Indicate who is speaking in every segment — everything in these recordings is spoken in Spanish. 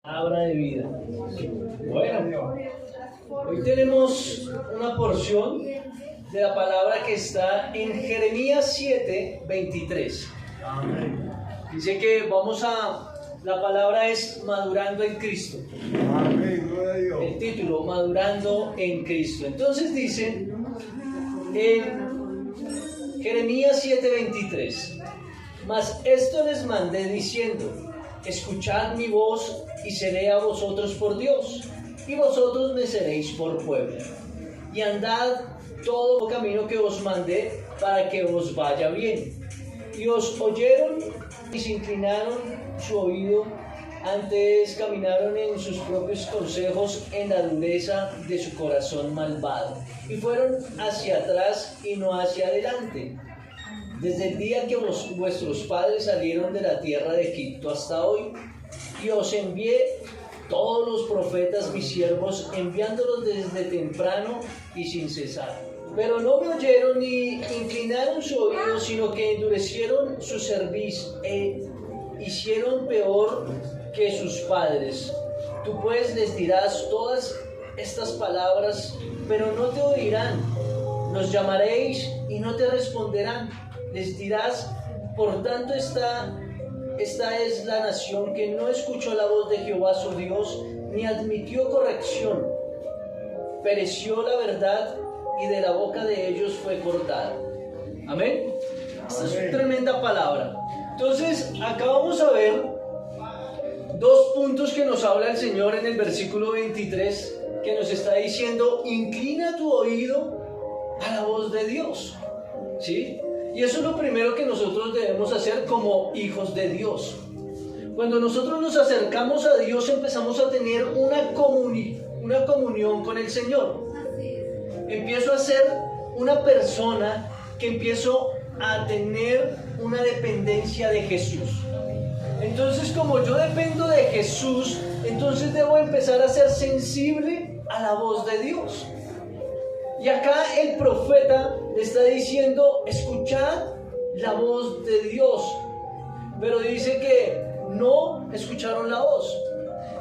Speaker 1: Palabra de vida. Bueno, hoy tenemos una porción de la palabra que está en Jeremías 7:23. Dice que la palabra es Madurando en Cristo. El título, Madurando en Cristo. Entonces dice en Jeremías 7:23: Mas esto les mandé diciendo: escuchad mi voz y seré a vosotros por Dios, y vosotros me seréis por pueblo. Y andad todo el camino que os mandé, para que os vaya bien. Y os oyeron y se inclinaron su oído, antes caminaron en sus propios consejos, en la dureza de su corazón malvado, y fueron hacia atrás y no hacia adelante, desde el día que vuestros padres salieron de la tierra de Egipto hasta hoy. Y os envié todos los profetas, mis siervos, enviándolos desde temprano y sin cesar. Pero no me oyeron ni inclinaron su oído, sino que endurecieron su cerviz e hicieron peor que sus padres. Tú pues les dirás todas estas palabras, pero no te oirán. Los llamaréis y no te responderán. Les dirás: por tanto, esta es la nación que no escuchó la voz de Jehová su Dios, ni admitió corrección. Pereció la verdad, y de la boca de ellos fue cortada. Amén. Esta es una tremenda palabra. Entonces, acá vamos a ver dos puntos que nos habla el Señor en el versículo 23, que nos está diciendo: inclina tu oído a la voz de Dios. ¿Sí? Y eso es lo primero que nosotros debemos hacer como hijos de Dios. Cuando nosotros nos acercamos a Dios, empezamos a tener una comunión con el Señor. Empiezo a ser una persona que empiezo a tener una dependencia de Jesús. Entonces, como yo dependo de Jesús, entonces debo empezar a ser sensible a la voz de Dios. Y acá el profeta le está diciendo: escuchad la voz de Dios. Pero dice que no escucharon la voz.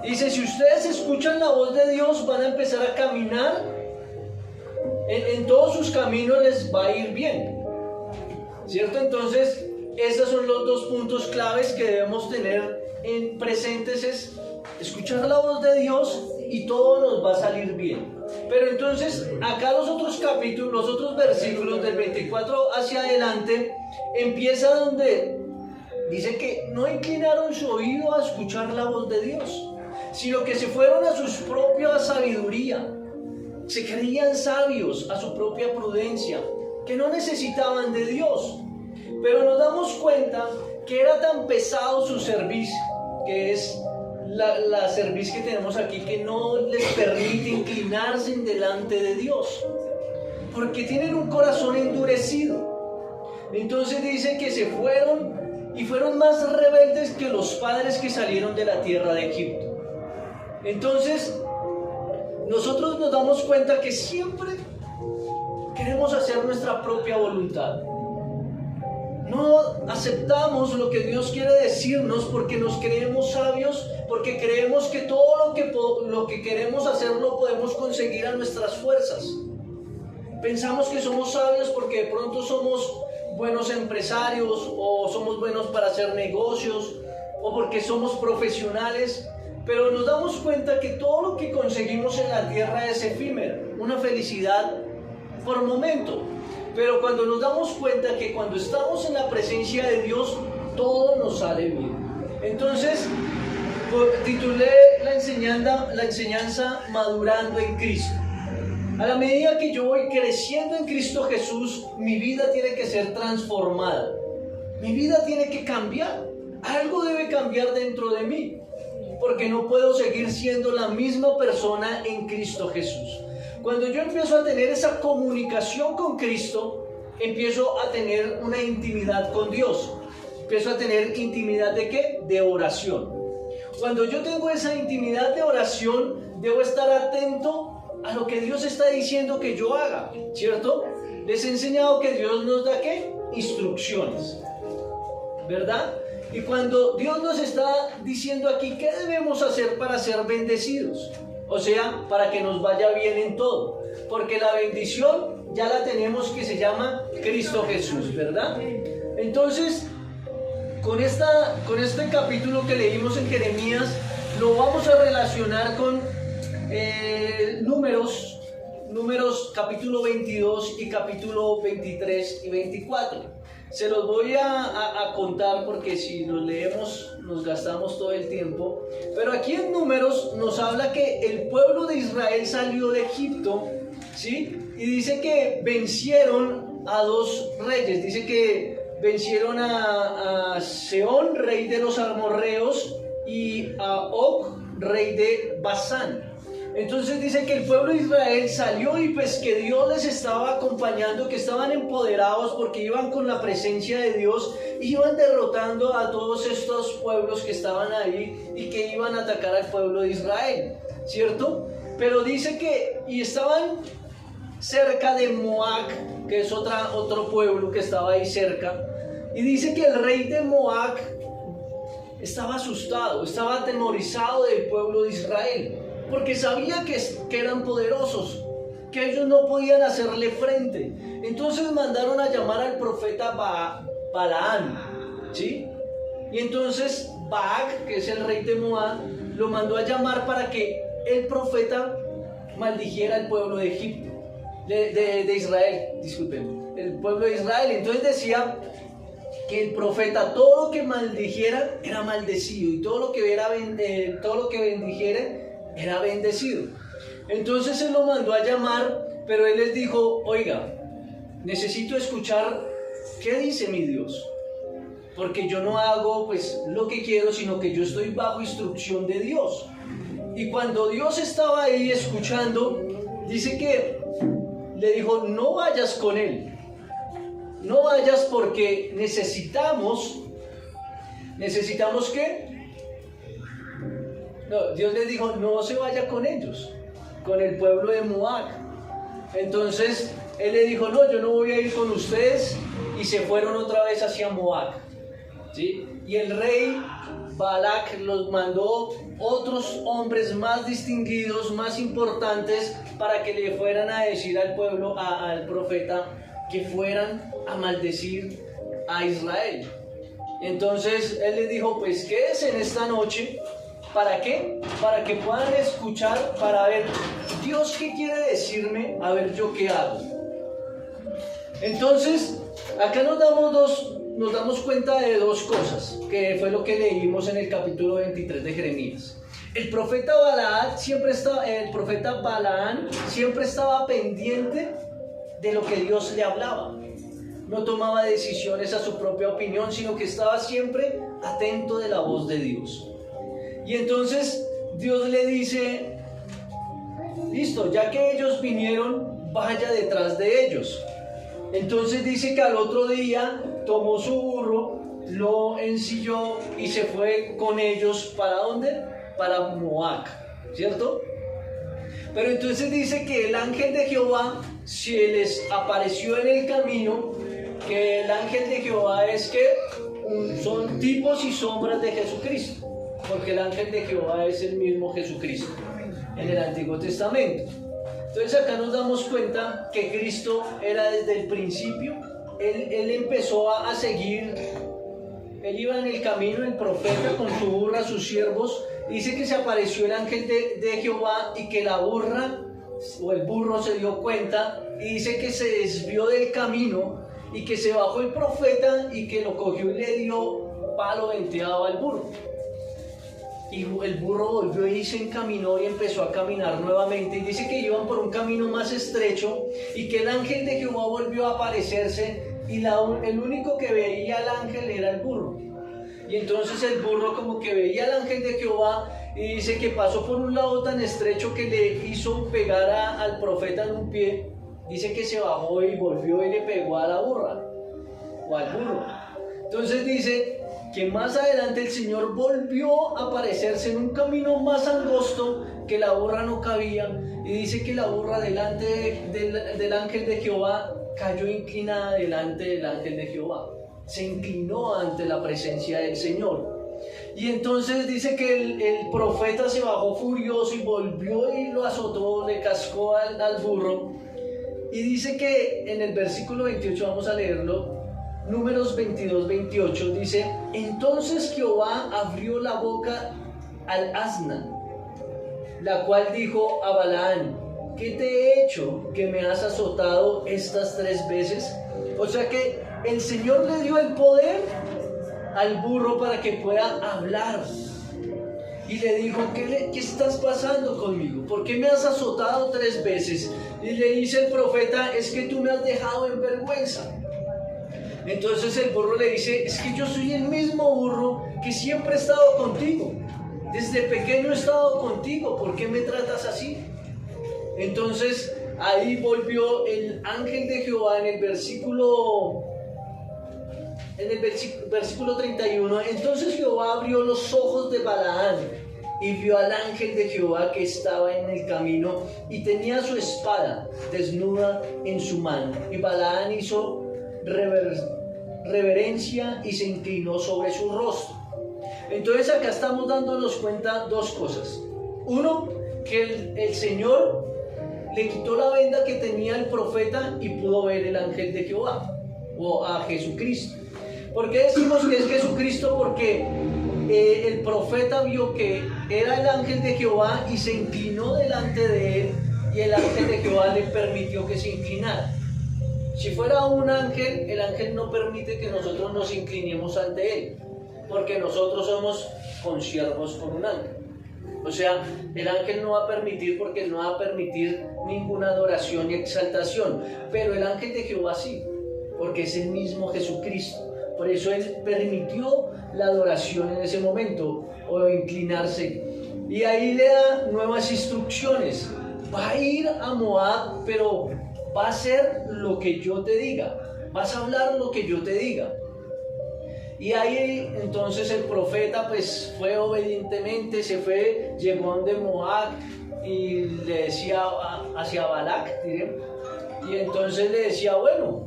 Speaker 1: Dice: si ustedes escuchan la voz de Dios, van a empezar a caminar. En todos sus caminos les va a ir bien. ¿Cierto? Entonces, estos son los dos puntos claves que debemos tener en presentes: es escuchar la voz de Dios y todo nos va a salir bien. Pero entonces, acá los otros capítulos, los otros versículos del 24 hacia adelante, empieza donde dice que no inclinaron su oído a escuchar la voz de Dios, sino que se fueron a su propia sabiduría. Se creían sabios, a su propia prudencia, que no necesitaban de Dios. Pero nos damos cuenta que era tan pesado su cerviz, que es la cerviz que tenemos aquí, que no les permite inclinarse en delante de Dios, porque tienen un corazón endurecido. Entonces dice que se fueron y fueron más rebeldes que los padres que salieron de la tierra de Egipto. Entonces nosotros nos damos cuenta que siempre queremos hacer nuestra propia voluntad. No aceptamos lo que Dios quiere decirnos porque nos creemos sabios, porque creemos que todo lo que queremos hacer lo podemos conseguir a nuestras fuerzas. Pensamos que somos sabios porque de pronto somos buenos empresarios, o somos buenos para hacer negocios, o porque somos profesionales, pero nos damos cuenta que todo lo que conseguimos en la tierra es efímero, una felicidad por momento. Pero cuando nos damos cuenta que cuando estamos en la presencia de Dios, todo nos sale bien. Entonces, titulé la enseñanza Madurando en Cristo. A la medida que yo voy creciendo en Cristo Jesús, mi vida tiene que ser transformada. Mi vida tiene que cambiar. Algo debe cambiar dentro de mí, porque no puedo seguir siendo la misma persona en Cristo Jesús. Cuando yo empiezo a tener esa comunicación con Cristo, empiezo a tener una intimidad con Dios. Empiezo a tener intimidad ¿de qué? De oración. Cuando yo tengo esa intimidad de oración, debo estar atento a lo que Dios está diciendo que yo haga, ¿cierto? Les he enseñado que Dios nos da ¿qué? Instrucciones, ¿verdad? Y cuando Dios nos está diciendo aquí, ¿qué debemos hacer para ser bendecidos? O sea, para que nos vaya bien en todo. Porque la bendición ya la tenemos, que se llama Cristo Jesús, ¿verdad? Entonces, con este capítulo que leímos en Jeremías, lo vamos a relacionar con Números capítulo 22 y capítulo 23 y 24. Se los voy a contar porque si los leemos nos gastamos todo el tiempo. Pero aquí en Números nos habla que el pueblo de Israel salió de Egipto, ¿sí? Y dice que vencieron a dos reyes. Dice que vencieron a Sehón, rey de los amorreos, y a Og, rey de Basán. Entonces dice que el pueblo de Israel salió y pues que Dios les estaba acompañando, que estaban empoderados porque iban con la presencia de Dios, iban derrotando a todos estos pueblos que estaban ahí y que iban a atacar al pueblo de Israel, ¿cierto? Pero dice que, y estaban cerca de Moab, que es otro pueblo que estaba ahí cerca, y dice que el rey de Moab estaba asustado, estaba atemorizado del pueblo de Israel, porque sabía que eran poderosos, que ellos no podían hacerle frente. Entonces mandaron a llamar al profeta Balaam, ¿sí? Y entonces Baak, que es el rey de Moab, lo mandó a llamar para que el profeta maldijera al pueblo de Egipto, de Israel, disculpen, el pueblo de Israel. Entonces decía que el profeta, todo lo que maldijera era maldecido, y todo lo que bendijera era bendecido. Entonces él lo mandó a llamar, pero él les dijo: oiga, necesito escuchar qué dice mi Dios, porque yo no hago pues lo que quiero, sino que yo estoy bajo instrucción de Dios. Y cuando Dios estaba ahí escuchando, dice que le dijo: no vayas con él, no vayas, porque necesitamos ¿qué? No, Dios les dijo: no se vaya con ellos, con el pueblo de Moab. Entonces él le dijo: no, yo no voy a ir con ustedes, y se fueron otra vez hacia Moab, ¿sí? Y el rey Balac los mandó otros hombres más distinguidos, más importantes, para que le fueran a decir al pueblo, al profeta, que fueran a maldecir a Israel. Entonces él les dijo: pues quédense en esta noche. ¿Para qué? Para que puedan escuchar, para ver Dios qué quiere decirme, a ver yo qué hago. Entonces, acá nos damos cuenta de dos cosas, que fue lo que leímos en el capítulo 23 de Jeremías. El profeta Balaam siempre estaba pendiente de lo que Dios le hablaba. No tomaba decisiones a su propia opinión, sino que estaba siempre atento de la voz de Dios. Y entonces Dios le dice: listo, ya que ellos vinieron, vaya detrás de ellos. Entonces dice que al otro día tomó su burro, lo ensilló y se fue con ellos. ¿Para dónde? Para Moab, ¿cierto? Pero entonces dice que el ángel de Jehová se les apareció en el camino, que el ángel de Jehová son tipos y sombras de Jesucristo, porque el ángel de Jehová es el mismo Jesucristo en el Antiguo Testamento. Entonces acá nos damos cuenta que Cristo era desde el principio. Él empezó a seguir, él iba en el camino, el profeta con su burra, sus siervos. Dice que se apareció el ángel de Jehová, y que la burra o el burro se dio cuenta, y dice que se desvió del camino, y que se bajó el profeta y que lo cogió y le dio palo venteado al burro. Y el burro volvió y se encaminó y empezó a caminar nuevamente. Y dice que iban por un camino más estrecho, y que el ángel de Jehová volvió a aparecerse, y el único que veía al ángel era el burro. Y entonces el burro como que veía al ángel de Jehová, y dice que pasó por un lado tan estrecho que le hizo pegar al profeta en un pie. Dice que se bajó y volvió y le pegó a la burra o al burro. Entonces dice que más adelante el Señor volvió a aparecerse en un camino más angosto, que la burra no cabía, y dice que la burra delante del ángel de Jehová cayó inclinada delante del ángel de Jehová. se inclinó ante la presencia del Señor. Y entonces dice que el profeta se bajó furioso y volvió y lo azotó, le cascó al burro. Y dice que en el versículo 28, vamos a leerlo, Números 22, 28, dice: entonces Jehová abrió la boca al asna, la cual dijo a Balaán: ¿qué te he hecho que me has azotado estas 3 veces? O sea que el Señor le dio el poder al burro para que pueda hablar. Y le dijo: ¿qué estás pasando conmigo? ¿Por qué me has azotado 3 veces? Y le dice el profeta: es que tú me has dejado en vergüenza. Entonces el burro le dice: es que yo soy el mismo burro que siempre he estado contigo. Desde pequeño he estado contigo. ¿Por qué me tratas así? Entonces ahí volvió el ángel de Jehová en el versículo 31. Entonces Jehová abrió los ojos de Balaán y vio al ángel de Jehová que estaba en el camino y tenía su espada desnuda en su mano. Y Balaán hizo reverencia y se inclinó sobre su rostro. Entonces acá estamos dándonos cuenta 2 cosas. Uno, que el Señor le quitó la venda que tenía el profeta y pudo ver el ángel de Jehová, o a Jesucristo. ¿Por qué decimos que es Jesucristo? Porque el profeta vio que era el ángel de Jehová y se inclinó delante de él, y el ángel de Jehová le permitió que se inclinara. Si fuera un ángel, el ángel no permite que nosotros nos inclinemos ante él, porque nosotros somos consiervos con un ángel. O sea, el ángel no va a permitir, porque no va a permitir ninguna adoración y exaltación, pero el ángel de Jehová sí, porque es el mismo Jesucristo. Por eso él permitió la adoración en ese momento, o inclinarse. Y ahí le da nuevas instrucciones. Va a ir a Moab, pero va a hacer lo que yo te diga. Vas a hablar lo que yo te diga. Y ahí entonces el profeta pues fue obedientemente, se fue, llegó a donde Moab y le decía hacia Balac, diré, y entonces le decía: bueno,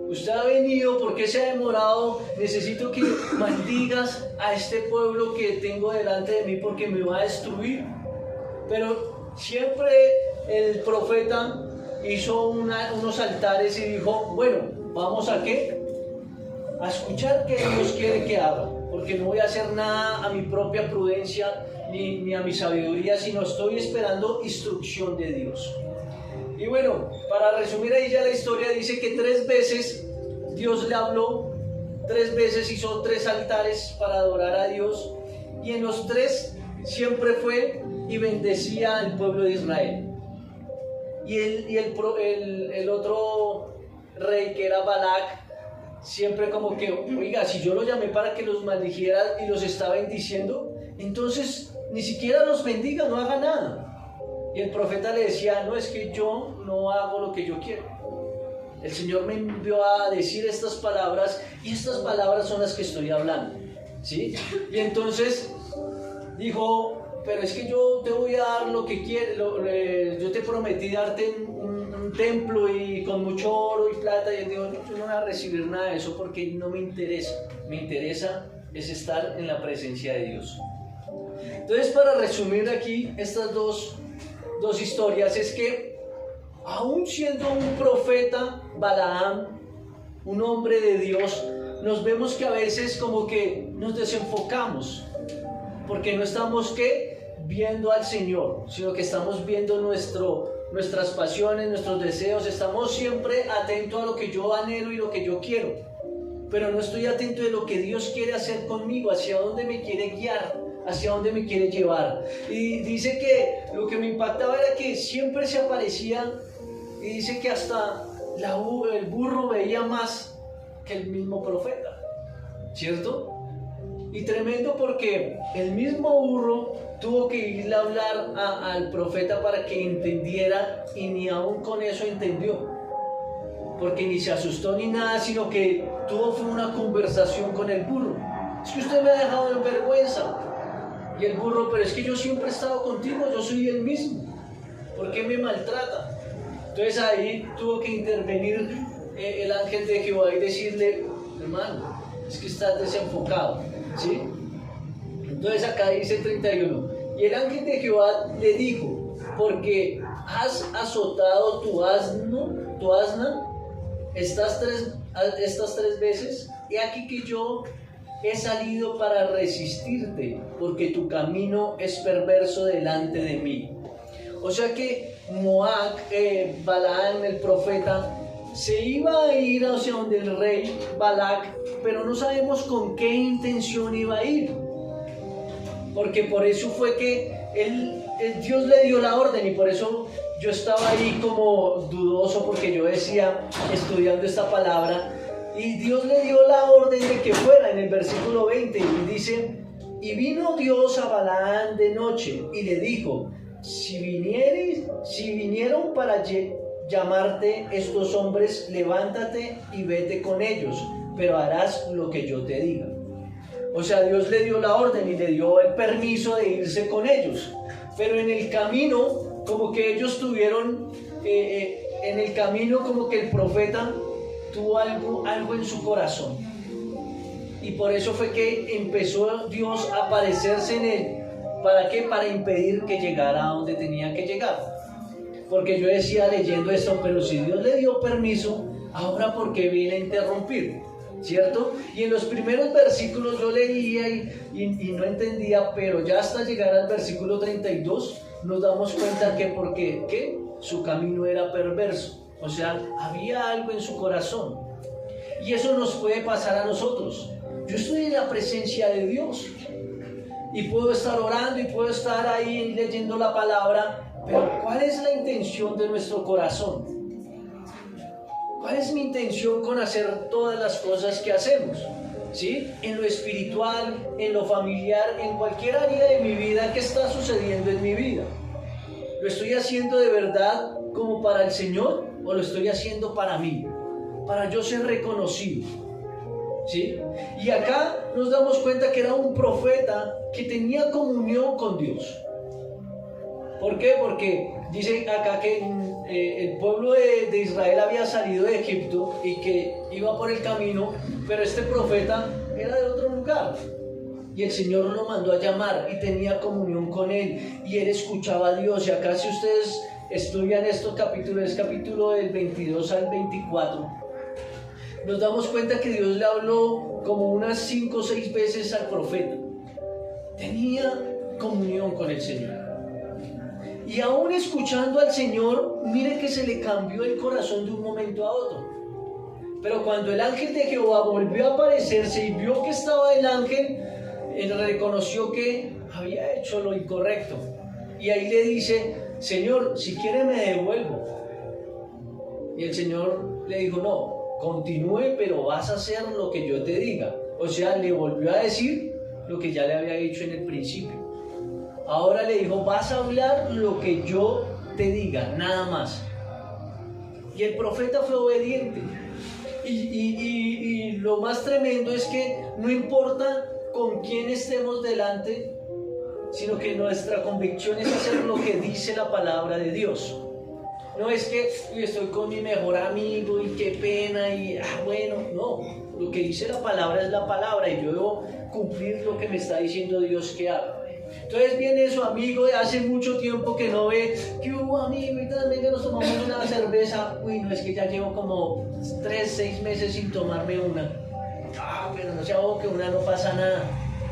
Speaker 1: usted ha venido, ¿por qué se ha demorado? Necesito que maldigas a este pueblo que tengo delante de mí porque me va a destruir. Pero siempre el profeta hizo unos altares y dijo: bueno, ¿vamos a qué? A escuchar qué Dios quiere que haga, porque no voy a hacer nada a mi propia prudencia ni a mi sabiduría, sino estoy esperando instrucción de Dios. Y bueno, para resumir ahí ya la historia, dice que 3 veces Dios le habló, 3 veces hizo 3 altares para adorar a Dios, y en los 3 siempre fue y bendecía al pueblo de Israel. Y el otro rey, que era Balac, siempre como que: oiga, si yo lo llamé para que los maldijera y los está bendiciendo, entonces ni siquiera los bendiga, no haga nada. Y el profeta le decía: no, es que yo no hago lo que yo quiero. El Señor me envió a decir estas palabras, y estas palabras son las que estoy hablando, ¿sí? Y entonces dijo: pero es que yo te voy a dar lo que quieres, yo te prometí darte un templo y con mucho oro y plata. Y él dijo: yo no voy a recibir nada de eso porque no me interesa. Me interesa es estar en la presencia de Dios. Entonces, para resumir aquí estas dos historias, es que aún siendo un profeta, Balaam, un hombre de Dios, nos vemos que a veces como que nos desenfocamos, porque no estamos viendo al Señor, sino que estamos viendo nuestras pasiones, nuestros deseos. Estamos siempre atentos a lo que yo anhelo y lo que yo quiero, pero no estoy atento de lo que Dios quiere hacer conmigo, hacia dónde me quiere guiar, hacia dónde me quiere llevar. Y dice que lo que me impactaba era que siempre se aparecía, y dice que hasta el burro veía más que el mismo profeta, ¿cierto? Y tremendo, porque el mismo burro tuvo que irle a hablar al profeta para que entendiera, y ni aún con eso entendió, porque ni se asustó ni nada, sino que fue una conversación con el burro. Es que usted me ha dejado en vergüenza. Y el burro: pero es que yo siempre he estado contigo, yo soy el mismo, ¿por qué me maltrata? Entonces ahí tuvo que intervenir el ángel de Jehová y decirle: hermano, es que estás desenfocado, ¿sí? Entonces acá dice 31, y el ángel de Jehová le dijo, porque has azotado tu asna, estas tres veces, he aquí que yo he salido para resistirte, porque tu camino es perverso delante de mí. O sea que Balaam, el profeta, se iba a ir hacia donde el rey Balac, pero no sabemos con qué intención iba a ir. Porque por eso fue que Dios le dio la orden, y por eso yo estaba ahí como dudoso, porque yo decía, estudiando esta palabra, y Dios le dio la orden de que fuera, en el versículo 20, y dice, y vino Dios a Balaam de noche, y le dijo, si vinieron para llamarte estos hombres, levántate y vete con ellos, pero harás lo que yo te diga. O sea, Dios le dio la orden y le dio el permiso de irse con ellos, pero en el camino, como que ellos tuvieron, en el camino como que el profeta tuvo algo en su corazón, y por eso fue que empezó Dios a aparecerse en él. ¿Para qué? Para impedir que llegara a donde tenía que llegar. Porque yo decía leyendo esto, pero si Dios le dio permiso, ahora ¿por qué viene a interrumpir? ¿Cierto? Y en los primeros versículos yo leía y no entendía, pero ya hasta llegar al versículo 32 nos damos cuenta que porque su camino era perverso. O sea, había algo en su corazón. Y eso nos puede pasar a nosotros. Yo estoy en la presencia de Dios y puedo estar orando y puedo estar ahí leyendo la palabra, pero ¿cuál es la intención de nuestro corazón? ¿Cuál es mi intención con hacer todas las cosas que hacemos? ¿Sí? En lo espiritual, en lo familiar, en cualquier área de mi vida, ¿qué está sucediendo en mi vida? ¿Lo estoy haciendo de verdad como para el Señor o lo estoy haciendo para mí? Para yo ser reconocido. ¿Sí? Y acá nos damos cuenta que era un profeta que tenía comunión con Dios. ¿Por qué? Porque dice acá que el pueblo de Israel había salido de Egipto y que iba por el camino, pero este profeta era de otro lugar. Y el Señor lo mandó a llamar y tenía comunión con él, y él escuchaba a Dios. Y acá, si ustedes estudian estos capítulos, es capítulo del 22 al 24, nos damos cuenta que Dios le habló como unas 5 o 6 veces al profeta. Tenía comunión con el Señor. Y aún escuchando al Señor, mire que se le cambió el corazón de un momento a otro. Pero cuando el ángel de Jehová volvió a aparecerse y vio que estaba el ángel, él reconoció que había hecho lo incorrecto. Y ahí le dice, Señor, si quiere me devuelvo. Y el Señor le dijo, no, continúe, pero vas a hacer lo que yo te diga. O sea, le volvió a decir lo que ya le había dicho en el principio. Ahora le dijo, vas a hablar lo que yo te diga, nada más. Y el profeta fue obediente. Y lo más tremendo es que no importa con quién estemos delante, sino que nuestra convicción es hacer lo que dice la palabra de Dios. No es que estoy con mi mejor amigo y qué pena y bueno, no. Lo que dice la palabra es la palabra, y yo debo cumplir lo que me está diciendo Dios que haga. Entonces viene su amigo de hace mucho tiempo que no ve, que hubo amigo y tal, venga, nos tomamos una cerveza. Uy, no, es que ya llevo como 6 meses sin tomarme una. Pero no sea que una no pasa nada.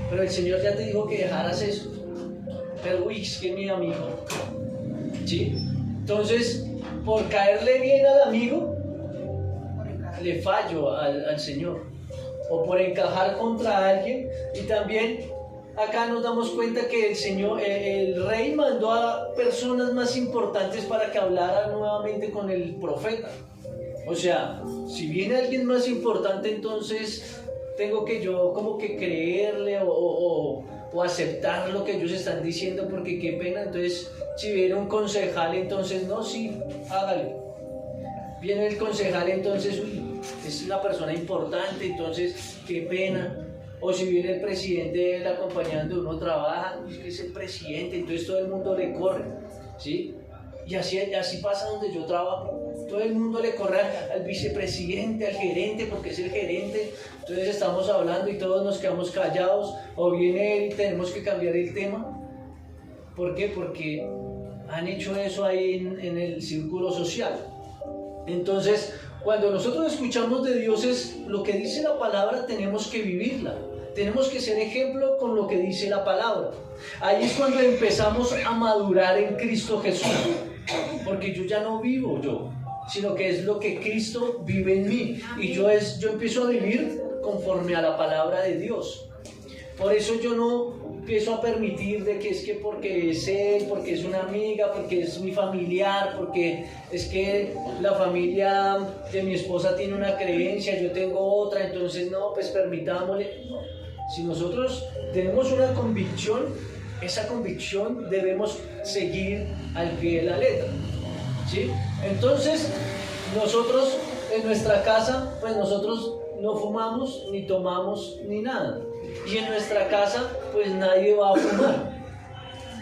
Speaker 1: Pero el Señor ya te dijo que dejaras eso. Pero uy, es que mi amigo. ¿Sí? Entonces, por caerle bien al amigo, le fallo al Señor. O por encajar contra alguien. Y también acá nos damos cuenta que el Señor, el rey mandó a personas más importantes para que hablaran nuevamente con el profeta. O sea, si viene alguien más importante, entonces tengo que yo como que creerle o aceptar lo que ellos están diciendo, porque qué pena. Entonces, si viene un concejal, entonces no, sí, hágale. Viene el concejal, entonces, uy, es una persona importante, entonces, qué pena. O si viene el presidente de la compañía donde uno trabaja, es que es el presidente, entonces todo el mundo le corre, ¿sí? Y así pasa donde yo trabajo. todo el mundo le corre al vicepresidente, al gerente, porque es el gerente. Entonces estamos hablando y todos nos quedamos callados, o viene él y tenemos que cambiar el tema. ¿Por qué? Porque han hecho eso ahí en el círculo social. Entonces, cuando nosotros escuchamos de Dios, es lo que dice la palabra, tenemos que vivirla. Tenemos que ser ejemplo con lo que dice la palabra. Ahí es cuando empezamos a madurar en Cristo Jesús. Porque yo ya no vivo yo, sino que es lo que Cristo vive en mí. Y yo empiezo a vivir conforme a la palabra de Dios. Por eso yo no empiezo a permitir de que es que porque es él, porque es una amiga, porque es mi familiar, porque es que la familia de mi esposa tiene una creencia, yo tengo otra, entonces no, pues permitámosle. No. Si nosotros tenemos una convicción, esa convicción debemos seguir al pie de la letra, ¿sí? Entonces, nosotros en nuestra casa, pues nosotros no fumamos, ni tomamos, ni nada. Y en nuestra casa, pues nadie va a fumar.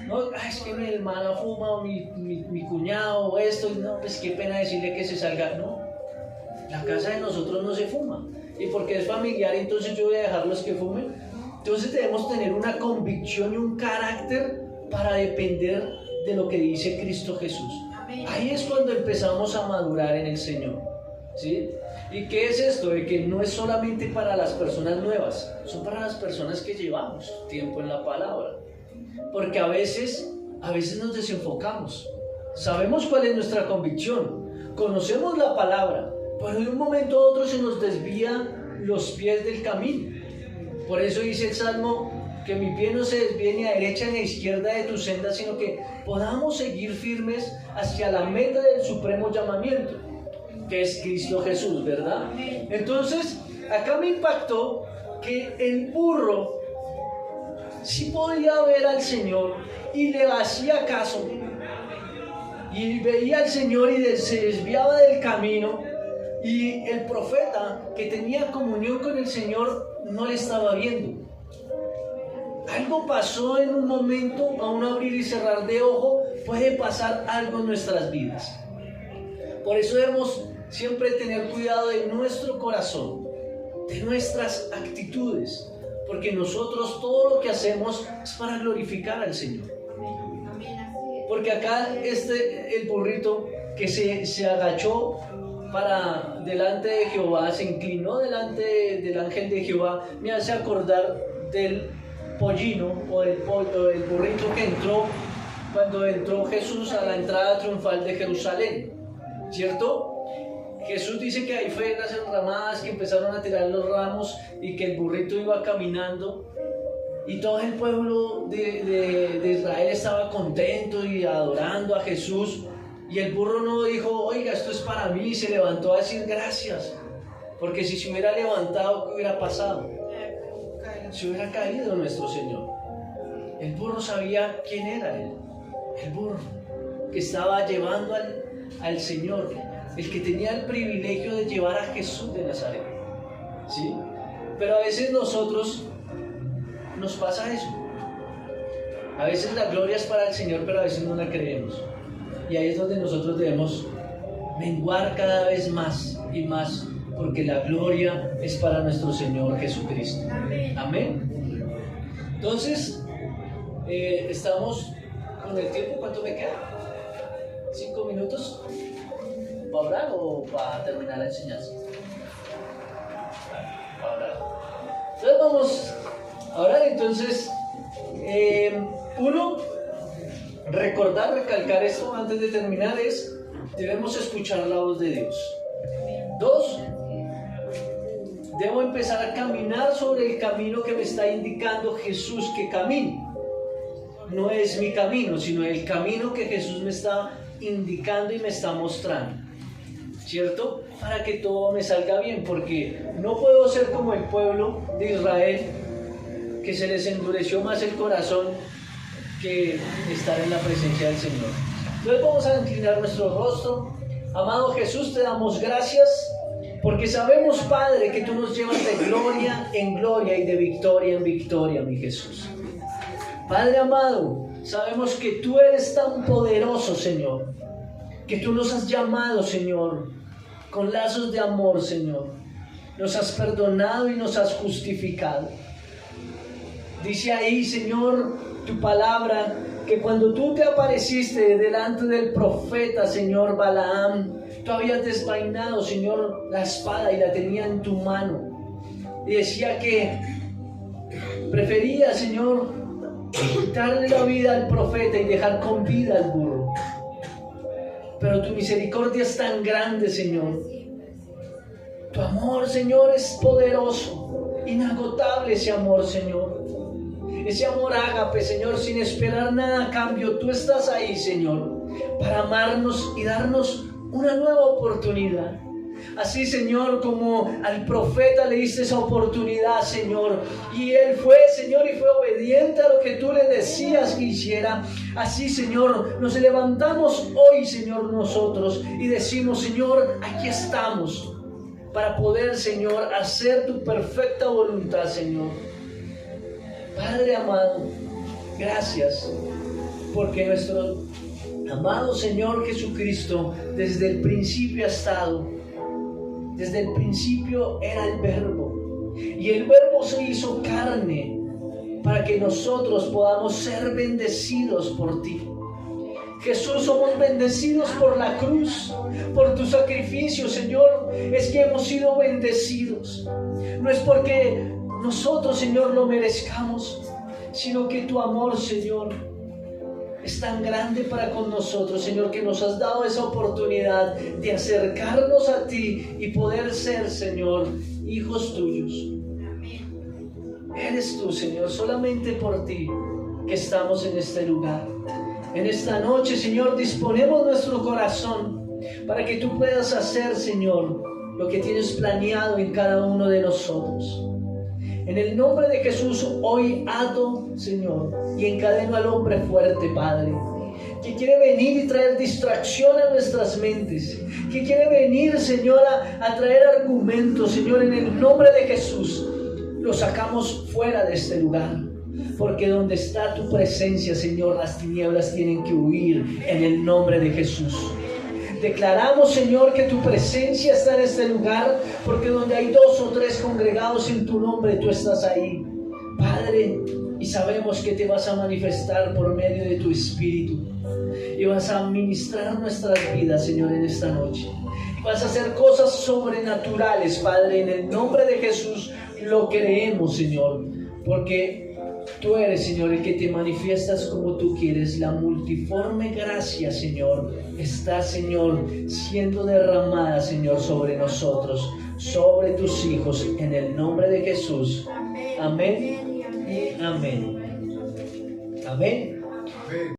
Speaker 1: No, es que mi hermana fuma, o mi cuñado, o esto, no, pues qué pena decirle que se salga. No, la casa de nosotros no se fuma. Y porque es familiar, entonces yo voy a dejarlos que fumen. Entonces debemos tener una convicción y un carácter para depender de lo que dice Cristo Jesús. Amén. Ahí es cuando empezamos a madurar en el Señor, ¿sí? ¿Y qué es esto? De que no es solamente para las personas nuevas, son para las personas que llevamos tiempo en la palabra. Porque a veces nos desenfocamos. Sabemos cuál es nuestra convicción, conocemos la palabra, pero en un momento u otro se nos desvían los pies del camino. Por eso dice el Salmo, que mi pie no se desvíe ni a derecha ni a izquierda de tu senda, sino que podamos seguir firmes hacia la meta del supremo llamamiento, que es Cristo Jesús, ¿verdad? Entonces, acá me impactó que el burro sí podía ver al Señor y le hacía caso, y veía al Señor y se desviaba del camino, y el profeta que tenía comunión con el Señor no le estaba viendo. Algo pasó en un momento, a un abrir y cerrar de ojo, puede pasar algo en nuestras vidas. Por eso debemos siempre tener cuidado de nuestro corazón, de nuestras actitudes, porque nosotros todo lo que hacemos es para glorificar al Señor. Porque acá el burrito que se agachó para delante de Jehová, se inclinó delante del ángel de Jehová, me hace acordar del pollino o del burrito que entró cuando entró Jesús a la entrada triunfal de Jerusalén, ¿cierto? Jesús dice que hay figuras enramadas que empezaron a tirar los ramos y que el burrito iba caminando y todo el pueblo de Israel estaba contento y adorando a Jesús, y el burro no dijo, oiga, esto es para mí, y se levantó a decir gracias, porque si se hubiera levantado, ¿qué hubiera pasado? Se hubiera caído nuestro Señor. El burro sabía quién era él, el burro que estaba llevando al Señor, el que tenía el privilegio de llevar a Jesús de Nazaret, ¿sí? Pero a veces nosotros nos pasa eso. A veces la gloria es para el Señor, pero a veces no la creemos. Y ahí es donde nosotros debemos menguar cada vez más y más, porque la gloria es para nuestro Señor Jesucristo. Amén. Entonces, estamos con el tiempo. ¿Cuánto me queda? ¿5 minutos? ¿Para hablar o para terminar la enseñanza? Para hablar. Entonces vamos a orar. Entonces, recalcar esto antes de terminar es, debemos escuchar la voz de Dios. 2, debo empezar a caminar sobre el camino que me está indicando Jesús que camine. No es mi camino, sino el camino que Jesús me está indicando y me está mostrando, ¿cierto? Para que todo me salga bien, porque no puedo ser como el pueblo de Israel, que se les endureció más el corazón que estar en la presencia del Señor. Entonces vamos a inclinar nuestro rostro. Amado Jesús, te damos gracias, porque sabemos, Padre, que tú nos llevas de gloria en gloria y de victoria en victoria, mi Jesús. Padre amado, sabemos que tú eres tan poderoso, Señor, que tú nos has llamado, Señor, con lazos de amor, Señor. Nos has perdonado y nos has justificado. Dice ahí, Señor, tu palabra, que cuando tú te apareciste delante del profeta, Señor Balaam, tú habías desvainado, Señor, la espada y la tenía en tu mano. Y decía que prefería, Señor, quitarle la vida al profeta y dejar con vida al burro. Pero tu misericordia es tan grande, Señor. Tu amor, Señor, es poderoso, inagotable ese amor, Señor. Ese amor ágape, Señor, sin esperar nada a cambio. Tú estás ahí, Señor, para amarnos y darnos una nueva oportunidad. Así, Señor, como al profeta le diste esa oportunidad, Señor, y él fue, Señor, y fue obediente a lo que tú le decías que hiciera. Así, Señor, nos levantamos hoy, Señor, nosotros, y decimos, Señor, aquí estamos para poder, Señor, hacer tu perfecta voluntad, Señor. Padre amado, gracias, porque nuestro amado Señor Jesucristo desde el principio ha estado. Desde el principio era el Verbo, y el Verbo se hizo carne para que nosotros podamos ser bendecidos por ti. Jesús, somos bendecidos por la cruz, por tu sacrificio, Señor. Es que hemos sido bendecidos. No es porque nosotros, Señor, lo merezcamos, sino que tu amor, Señor, es tan grande para con nosotros, Señor, que nos has dado esa oportunidad de acercarnos a ti y poder ser, Señor, hijos tuyos. Eres tú, Señor, solamente por ti que estamos en este lugar. En esta noche, Señor, disponemos nuestro corazón para que tú puedas hacer, Señor, lo que tienes planeado en cada uno de nosotros. En el nombre de Jesús, hoy ato, Señor, y encadeno al hombre fuerte, Padre, que quiere venir y traer distracción a nuestras mentes, que quiere venir, Señor, a traer argumentos. Señor, en el nombre de Jesús, lo sacamos fuera de este lugar, porque donde está tu presencia, Señor, las tinieblas tienen que huir en el nombre de Jesús. Declaramos, Señor, que tu presencia está en este lugar, porque donde hay 2 o 3 congregados en tu nombre, tú estás ahí, Padre, y sabemos que te vas a manifestar por medio de tu Espíritu, y vas a ministrar nuestras vidas, Señor, en esta noche. Y vas a hacer cosas sobrenaturales, Padre, en el nombre de Jesús lo creemos, Señor, porque tú eres, Señor, el que te manifiestas como tú quieres. La multiforme gracia, Señor, está, Señor, siendo derramada, Señor, sobre nosotros, sobre tus hijos, en el nombre de Jesús. Amén y amén. Amén.